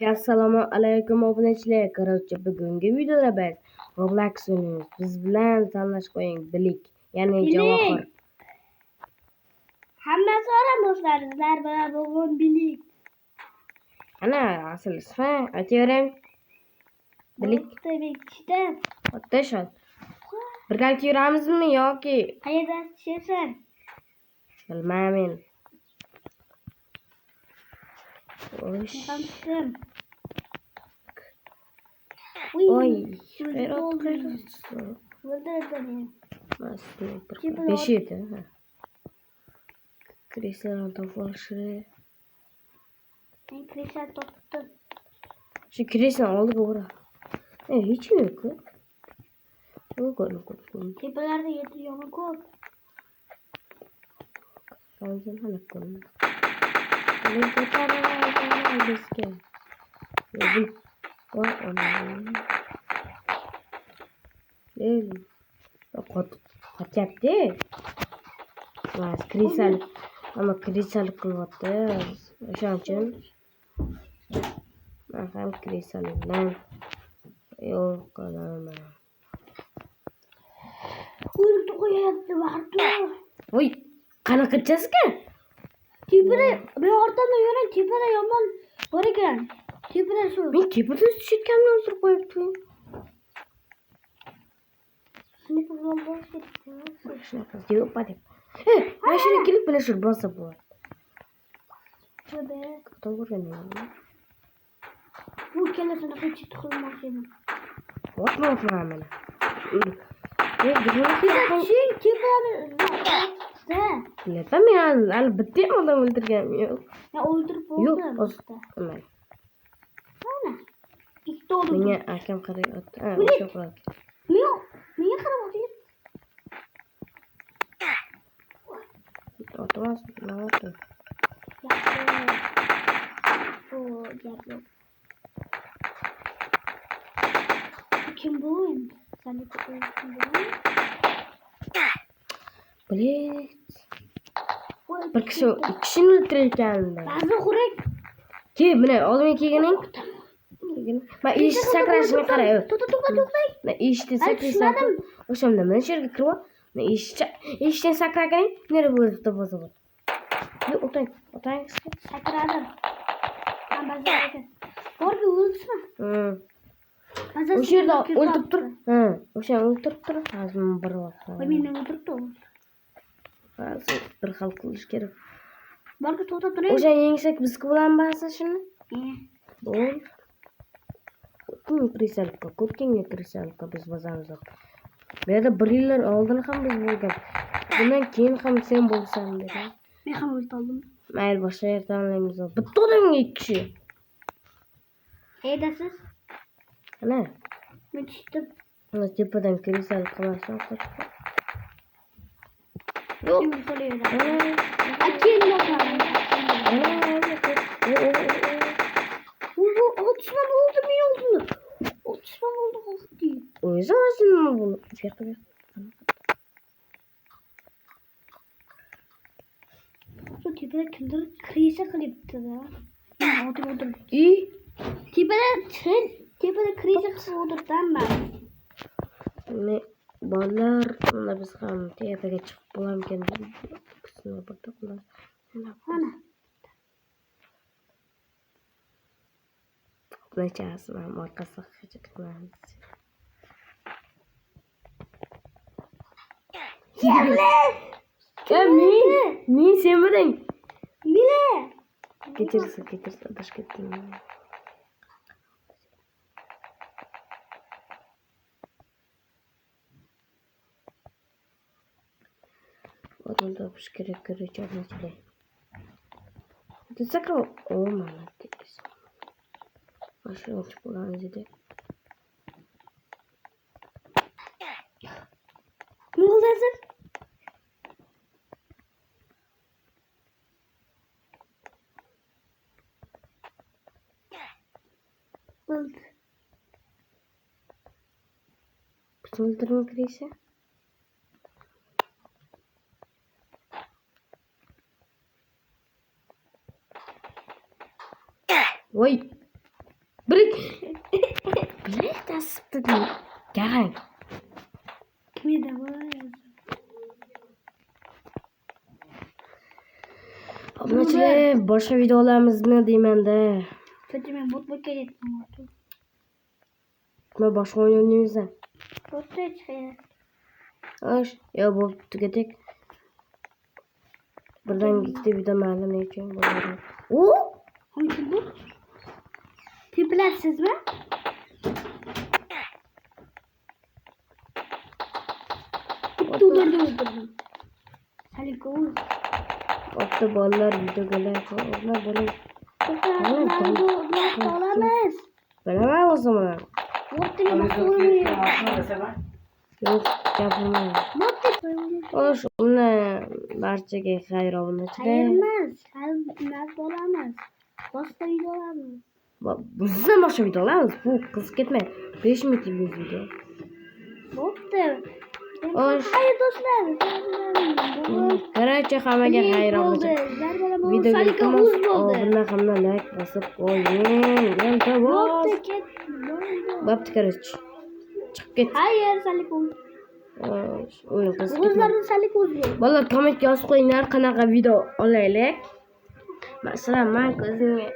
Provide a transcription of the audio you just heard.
Assalomu alaykum obunachilar. Короче, bugungi videoda biz Roblox o'ynaymiz. Biz bilan tanlash qo'ying. Bilik, ya'ni javohir. Hammasi oramizlar. Sizlar bilan bugun bilik. Ana asl ismi aytavering. Bilik. Bilikda. O'tashol. Birgalikda yuramizmi yoki Qayerda tushasan? bilmayman. Chiqamsin. Oy, Ferhat qayerda? O'ldirdim. Mas'ul 5 edi. Kristalni topishni. Ben kristal toptum. Şu kristal oldu bu ara. Hiç mi yok? Yok. Tepelerde yatıyor mu kol? Fazla hala konu. Ne kadar riske. Bu onu. Değil. Kat yaptı. Kristal ama kristal kılmadı. Şu an için. Ben kristalimden yok kalamam. Uydu koyardı vardı. Oy, kana kaçacağız ki? Tepede ben ortamda yürüyorum. Tepede yaman var iken. Tepede şu. Ben tepede düşürken öldürüp koyuptum. Şimdi buradan boş ver. Şuna kız yok hadi. Ben şuraya gelip bana şur basa bu. Şöyle. Doğru ne? Bu kellesine kaçı tıkılmak yedim. What more from bana? Şey tepede. Ne? Bilmem ya. Elbette adam öldürgen yok. Ya öldürüp Yok oldu. Ömer. Ana. İşte oldu. Niye hakem karayı attı? Ha, çok rahat. Niye karamadın? Oturmaz mı? Ne oldu? Yaptı. Kim bu oyun? Sen de kutuyorsun bunu. Блять. Bir kişini öldürürken de. Bazı kurek. Ki bine oğlum ikiginin. Ben iş sakrasını karayı. Tut. Ne işte sakrasını. O şimdi ben şuraya kırıyor. Ne işten sakrakan nereye bu da bozuldu. Ne otay. Sakradım. Ben bazı kurek. Var bir uyutsana. O şurada öldürüp dur. O şurada öldürüp dur. Ağzımı bir bakma. Beni öldürdü o. Bir halk kılıç gerek. Barkı tuta O durayım. şurada yengsek biz kıvılan bahsa şimdi. Doğru. Kim krisalka? Kim krisalka biz bazamızda. Beda bir yıllar oldin ham biz bo'lgan. Bundan keyin ham sen bo'lsan dedi. Ben ham aldım. Mayli boshqa yer tanlaymiz. Bitta odamga 2 kishi. Edasiz. Ana. Ben düştüm. Ana tepadan krisal qilarsan qochib. Şimdi soruyorum. Açayım bakalım. Bu atışman oldu mu oldu? Atışman oldu değil. O yüzden aslında bunu. Fiyatı. Şu tepede kimdir? Krize kılıptı da. Otur. İyi. Tepede krize kılıptı ben. Ne ballar ona biz ham tepaga chiqib bo'larmikan deb kısmına burada. Ana. Neçəsini ham orqasiga qilamiz. Men sevmadim. Mile. Getirsin adaş ketdim. Oradan topish kerak ko'rachamizlar. Sakra olmadi deb. Mashina ochib bo'lamiz edi. Ne oldu? Oldu. Öldürün kireyse. Oy. Birik. Bilik tasibdi deyim. Qarang. Kimda bor? Obunachilar, boshqa videolarimizni deymanda. Kötü men bot ketdim. Men boshqa o'yin o'ynaymiz. Botda chiqadi. Xo'sh, yo bo'lib tugadik. Birdan ikkita video ma'lum uchun bo'ladi. O! Hangi bu? Tiplersizmi? Tulardı öldürdüm. Salikov. Otta bolalar videoga like ollar bo'ladi. Olamaz. Bilaman o zaman. Botda mas'uliyet. Yo'q, gapirmayman. Botda. Xo'sh, uni barchaga xayr obunachilar. Hayırmaz. Hayırmaz olamaz. Boshqa video olamiz. Bizdan boshqa video olamiz. Bu qiz ketmay. 5 minutlik bir video. Botda. Xo'sh. Hayır do'stlar. Qarachi hammaga xayr obunachilar. Videoga iltimos obuna like bosib qo'ying. Iltimos. Bo'pti, qarachi. Chiqib ket. Hayır Salikov. O'yin qiz. O'zlarini Salikov. Bolalar kommentga yozib qo'yinglar qanaqa video olaylik. Masalan, men ko'zimga